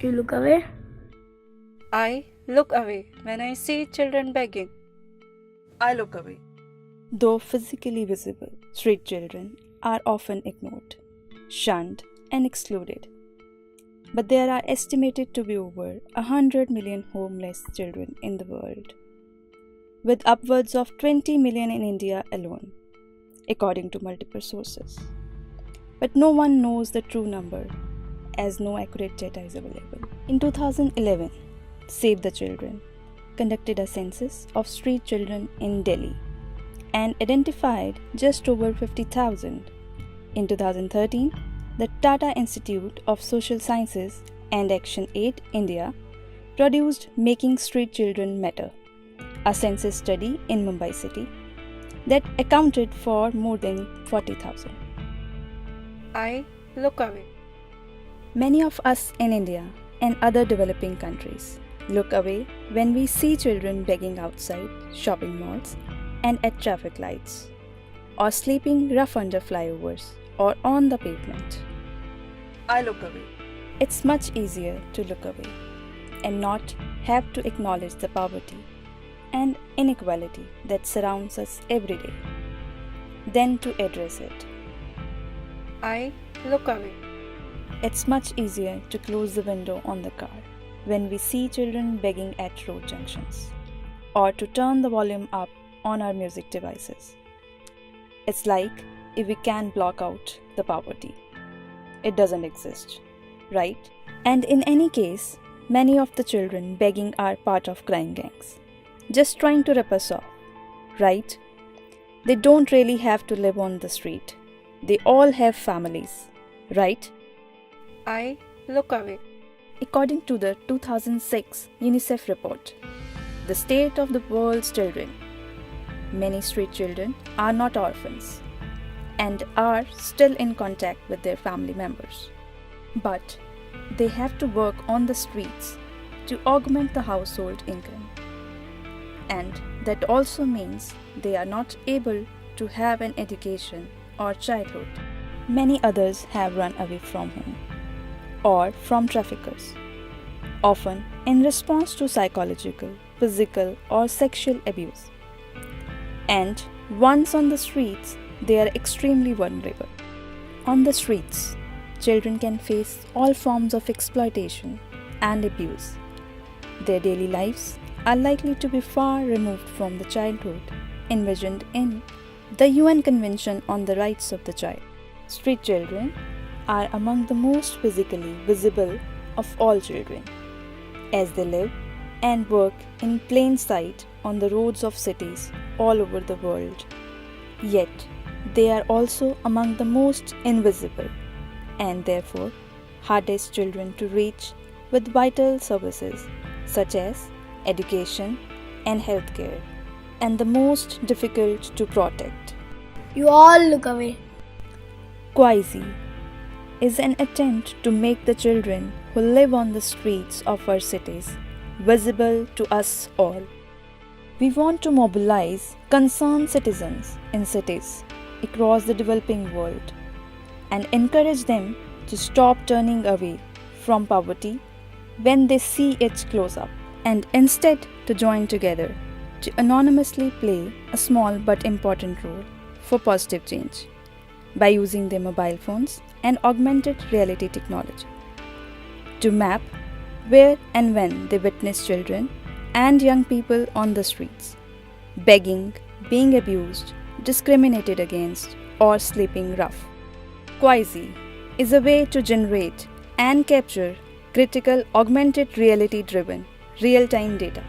You look away? I look away when I see children begging. I look away. Though physically visible, street children are often ignored, shunned, and excluded. But there are estimated to be over 100 million homeless children in the world, with upwards of 20 million in India alone, according to multiple sources. But no one knows the true number, as no accurate data is available. In 2011, Save the Children conducted a census of street children in Delhi and identified just over 50,000. In 2013, the Tata Institute of Social Sciences and Action Aid India produced Making Street Children Matter, a census study in Mumbai city that accounted for more than 40,000. I look away. Many of us in India and other developing countries look away when we see children begging outside shopping malls and at traffic lights, or sleeping rough under flyovers or on the pavement. I look away. It's much easier to look away and not have to acknowledge the poverty and inequality that surrounds us every day than to address it. I look away. It's much easier to close the window on the car when we see children begging at road junctions, or to turn the volume up on our music devices. It's like if we can block out the poverty. It doesn't exist, right? And in any case, many of the children begging are part of crime gangs, just trying to rip us off, right? They don't really have to live on the street. They all have families, right? I look away. According to the 2006 UNICEF report, The State of the World's Children, many street children are not orphans and are still in contact with their family members. But they have to work on the streets to augment the household income. And that also means they are not able to have an education or childhood. Many others have run away from home or from traffickers, often in response to psychological, physical, or sexual abuse. And once on the streets, they are extremely vulnerable. On the streets, children can face all forms of exploitation and abuse. Their daily lives are likely to be far removed from the childhood envisioned in the UN Convention on the Rights of the Child. Street children are among the most physically visible of all children, as they live and work in plain sight on the roads of cities all over the world. Yet, they are also among the most invisible and therefore hardest children to reach with vital services such as education and healthcare, and the most difficult to protect. You all look away. KwyZe is an attempt to make the children who live on the streets of our cities visible to us all. We want to mobilize concerned citizens in cities across the developing world and encourage them to stop turning away from poverty when they see it close up, and instead to join together to anonymously play a small but important role for positive change by using their mobile phones and augmented reality technology to map where and when they witness children and young people on the streets, begging, being abused, discriminated against, or sleeping rough. KwyZe is a way to generate and capture critical augmented reality driven real-time data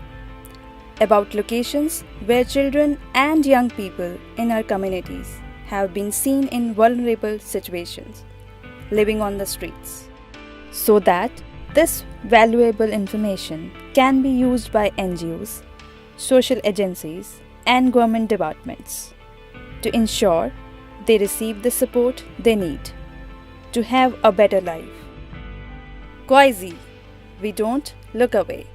about locations where children and young people in our communities have been seen in vulnerable situations, living on the streets, so that this valuable information can be used by NGOs, social agencies, and government departments to ensure they receive the support they need to have a better life. KwyZe, we don't look away.